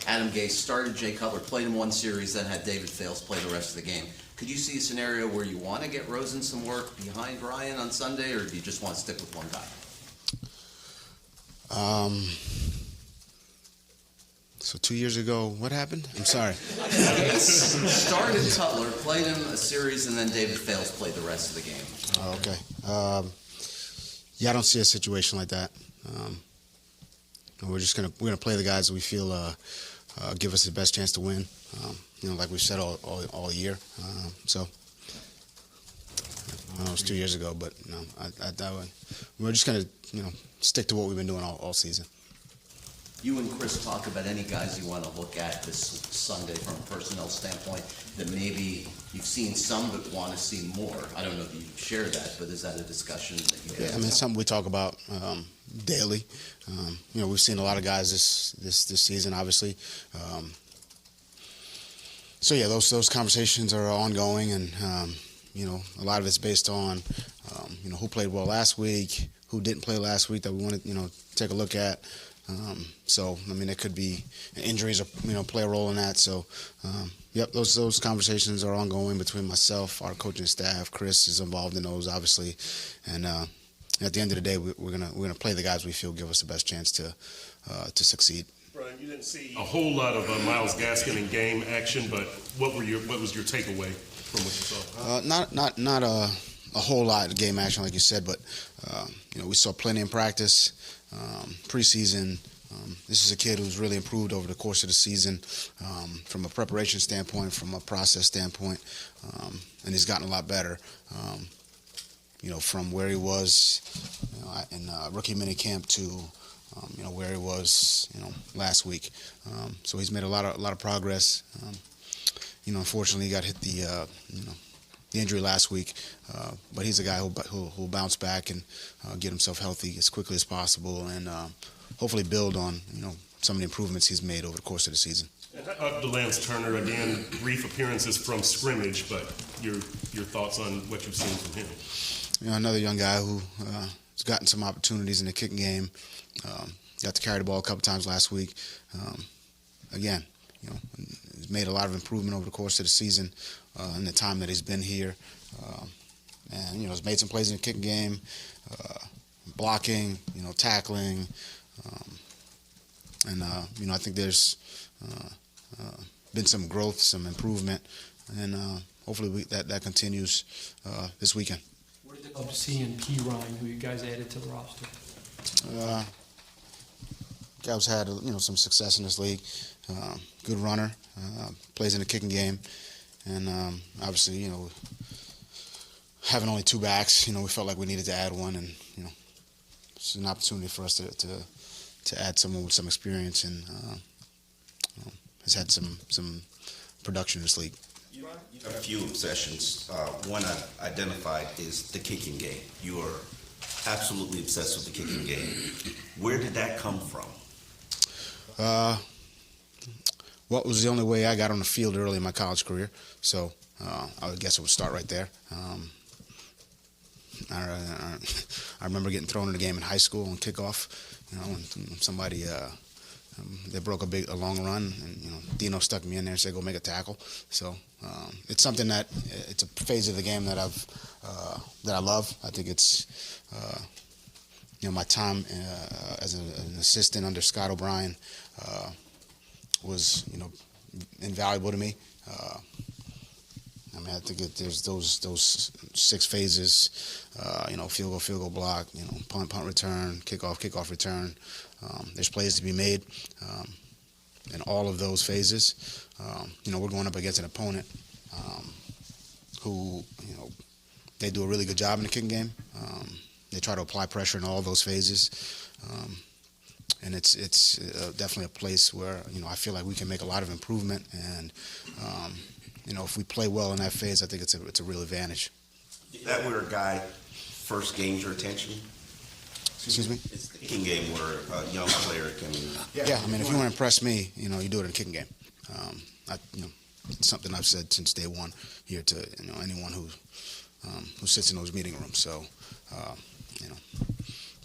Adam Gase started Jay Cutler, played in one series, then had David Fales play the rest of the game. Could you see a scenario where you want to get Rosen some work behind Ryan on Sunday, or do you just want to stick with one guy? So 2 years ago, what happened? I'm sorry. Started Cutler, played him a series, and then David Fales played the rest of the game. Oh, okay. Yeah, I don't see a situation like that. We're gonna play the guys that we feel give us the best chance to win. Like we've said all year. So it was 2 years ago, but no, we're just gonna stick to what we've been doing all season. You and Chris talk about any guys you want to look at this Sunday from a personnel standpoint that maybe you've seen some but want to see more. I don't know if you share that, but is that a discussion that you guys have? It's something we talk about daily. We've seen a lot of guys this season, obviously. So yeah, those conversations are ongoing, and a lot of it's based on who played well last week, who didn't play last week that we want to take a look at. It could be injuries or play a role in that. So, those conversations are ongoing between myself, our coaching staff. Chris is involved in those, obviously, and at the end of the day, we're gonna play the guys we feel give us the best chance to succeed. Brian, you didn't see a whole lot of Myles Gaskin in game action, but what was your takeaway from what you saw? Not a whole lot of game action like you said, but we saw plenty in practice. Preseason, this is a kid who's really improved over the course of the season from a preparation standpoint, from a process standpoint, and he's gotten a lot better. From where he was in rookie minicamp to where he was last week. So he's made a lot of progress. Unfortunately, he got hit the injury last week, but he's a guy who'll bounce back and get himself healthy as quickly as possible, and hopefully build on some of the improvements he's made over the course of the season. Lance Turner, again, brief appearances from scrimmage, but your thoughts on what you've seen from him? Another young guy who has gotten some opportunities in the kicking game. Got to carry the ball a couple times last week. Again, he's made a lot of improvement over the course of the season in the time that he's been here. And he's made some plays in the kicking game, blocking, tackling. I think there's been some growth, some improvement, and hopefully that continues this weekend. What did the club see in P. Ryan, who you guys added to the roster? Guy's had some success in this league. Good runner, plays in the kicking game, and obviously having only two backs, we felt like we needed to add one, and it's an opportunity for us to add someone with some experience and has had some production in this league. You have a few obsessions. One I've identified is the kicking game. You are absolutely obsessed with the kicking game. Where did that come from? What was the only way I got on the field early in my college career, so I would guess it would start right there. I remember getting thrown in the game in high school on kickoff. When somebody they broke a long run, and Dino stuck me in there and said, "Go make a tackle." So it's something it's a phase of the game that I love. I think it's my time as an assistant under Scott O'Brien was invaluable to me. I think there's those 6 phases, field goal, block, punt, return, kickoff, return. There's plays to be made in all of those phases. We're going up against an opponent who, they do a really good job in the kicking game. They try to apply pressure in all those phases. And it's definitely a place where, I feel like we can make a lot of improvement. And, if we play well in that phase, I think it's a real advantage. Is that where a guy first gains your attention? Excuse me? It's the kicking game where a young player can... Yeah, if you want to impress me, you do it in the kicking game. It's something I've said since day one here to, anyone who sits in those meeting rooms. So,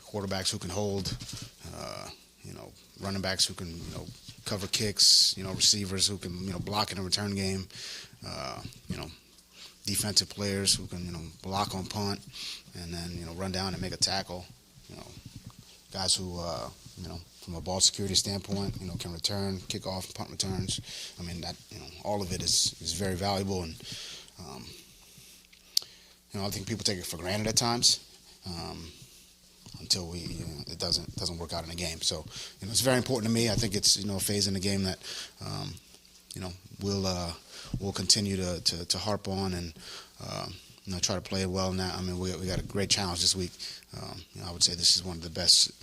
quarterbacks who can hold, running backs who can, cover kicks, receivers who can, block in a return game, defensive players who can, block on punt and then, run down and make a tackle. Guys who, from a ball security standpoint, can return, kick off, punt returns. I mean, that, all of it is very valuable. And, I think people take it for granted at times. Until it doesn't work out in a game. So, it's very important to me. I think it's, a phase in the game that, we'll continue to harp on and, try to play it well now. I mean, we got a great challenge this week. I would say this is one of the best,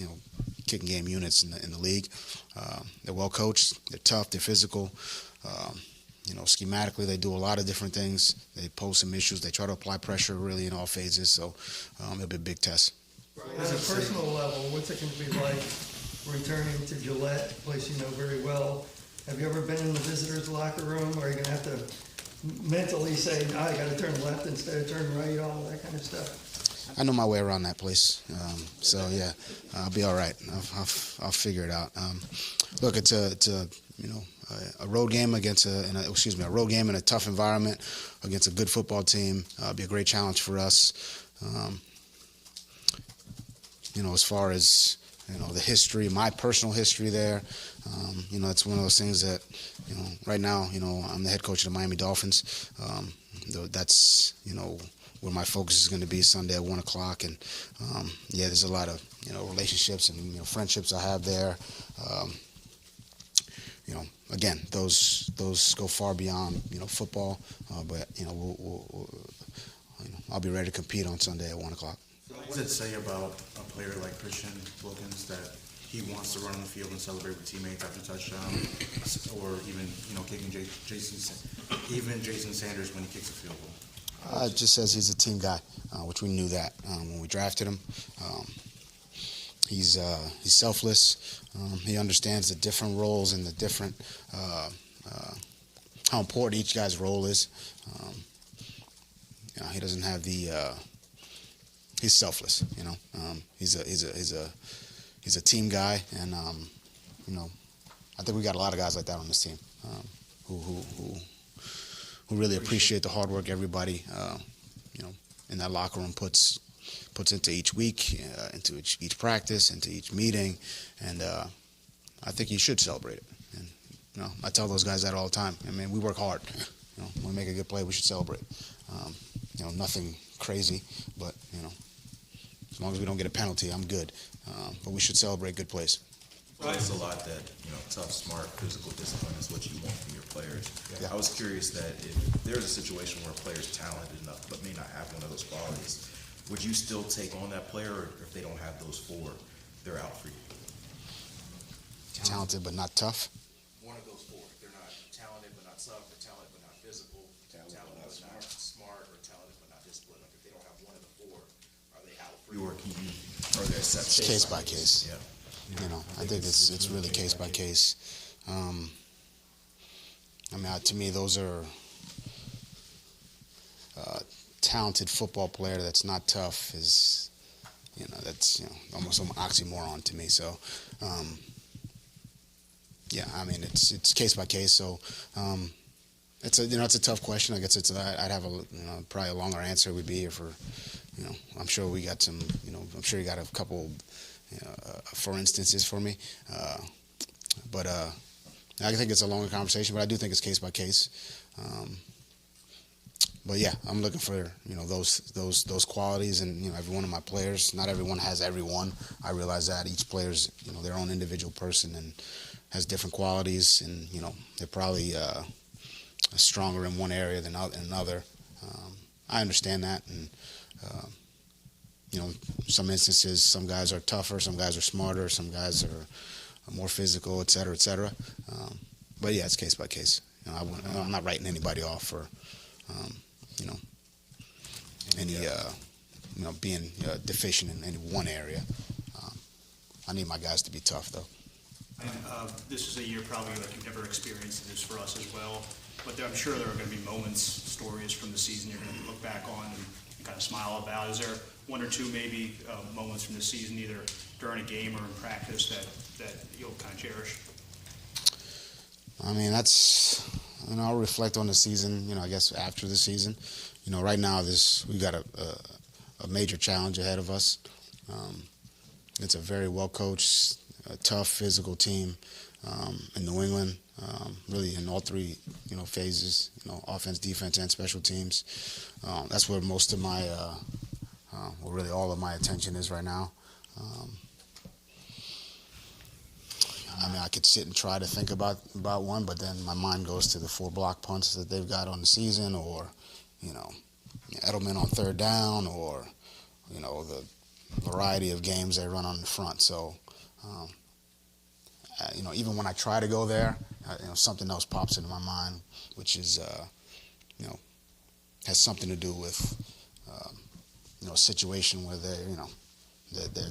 kicking game units in the league. They're well coached. They're tough. They're physical. Schematically, they do a lot of different things. They pose some issues. They try to apply pressure really in all phases. So, it'll be a big test. At a personal level, what's it going to be like returning to Gillette, a place you know very well? Have you ever been in the visitors' locker room? Or are you going to have to mentally say, no, I got to turn left instead of turn right, all that kind of stuff? I know my way around that place, so yeah, I'll be all right. I'll figure it out. Look, it's a road game against a road game in a tough environment against a good football team. It'll be a great challenge for us. As far as, the history, my personal history there, it's one of those things that, right now, I'm the head coach of the Miami Dolphins. That's, where my focus is going to be Sunday at 1 o'clock. And, there's a lot of, relationships and, friendships I have there. Again, those go far beyond, football. But, I'll be ready to compete on Sunday at 1 o'clock. What does it say about a player like Christian Wilkins that he wants to run on the field and celebrate with teammates after touchdown, or even kicking Jason Sanders when he kicks a field goal? It just says he's a team guy, which we knew that when we drafted him. He's selfless. He understands the different roles and the different how important each guy's role is. He doesn't have the he's selfless, he's a team guy, and I think we got a lot of guys like that on this team, who really appreciate the hard work everybody, in that locker room puts into each week, into each practice, into each meeting, and I think you should celebrate it. And I tell those guys that all the time. I mean, we work hard. When we make a good play, we should celebrate. Nothing crazy, but as long as we don't get a penalty, I'm good. But we should celebrate good plays. It's a lot that, tough, smart, physical discipline is what you want from your players. Yeah. I was curious that if there's a situation where a player's talented enough but may not have one of those qualities, would you still take on that player, or if they don't have those four, they're out for you? Talented but not tough. One of those four. They're not talented but not tough, or talented but not physical, talented but not smart, or talented but not disciplined. Like if they don't have one of the four, are they out for you, or can you, are there It's exceptions? case by case. Yeah. I think it's really case by case. To me, those are talented football player that's not tough is, that's almost an oxymoron to me. So, it's case by case. So, it's a tough question. I guess I'd have probably a longer answer would be here for, I'm sure we got some, I'm sure you got a couple. For instances for me, but I think it's a longer conversation. But I do think it's case by case. But yeah, I'm looking for those qualities, and every one of my players. Not everyone has everyone. I realize that each player's their own individual person and has different qualities, and they're probably stronger in one area than in another. I understand that, and. Some instances, some guys are tougher, some guys are smarter, some guys are more physical, et cetera, et cetera. But yeah, it's case by case. I'm not writing anybody off for, being deficient in any one area. I need my guys to be tough, though. This is a year probably like you've never experienced this for us as well, but I'm sure there are going to be moments, stories from the season you're going to look back on and kind of smile about. Is there one or two maybe moments from the season, either during a game or in practice, that you'll kind of cherish? I mean, that's, I'll reflect on the season, I guess after the season. Right now we got a major challenge ahead of us. It's a very well-coached, tough, physical team in New England, really in all three, phases, offense, defense, and special teams. That's where most of my, well, really all of my attention is right now. I mean, I could sit and try to think about one, but then my mind goes to the 4 block punts that they've got on the season, or, Edelman on third down, or, the variety of games they run on the front. So, even when I try to go there, something else pops into my mind, which is, has something to do with, a situation where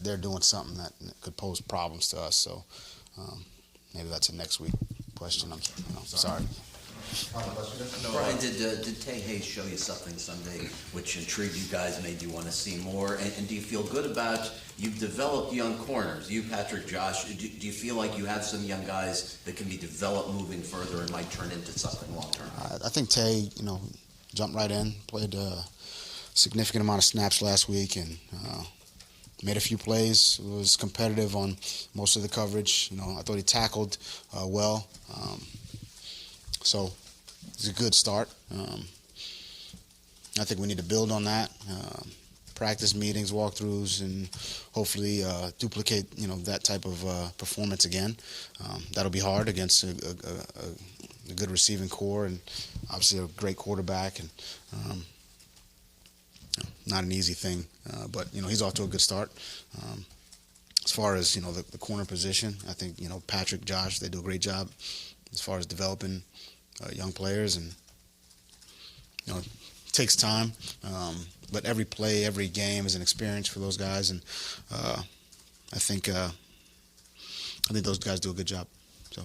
they're doing something that could pose problems to us. So maybe that's a next week question. I'm sorry. Brian, did Tay Hayes show you something Sunday which intrigued you guys, made you want to see more? And do you feel good about, you've developed young corners, you, Patrick, Josh, do you feel like you have some young guys that can be developed moving further and might turn into something long-term? I think Tay, jumped right in, played a significant amount of snaps last week, and made a few plays, was competitive on most of the coverage. I thought he tackled well. So it's a good start. I think we need to build on that. Practice meetings, walkthroughs, and hopefully duplicate, that type of performance again. That'll be hard against a good receiving core and obviously a great quarterback, and not an easy thing. But he's off to a good start. As far as the corner position, I think Patrick, Josh, they do a great job as far as developing young players, and it takes time, but every play, every game is an experience for those guys, and I think those guys do a good job. So.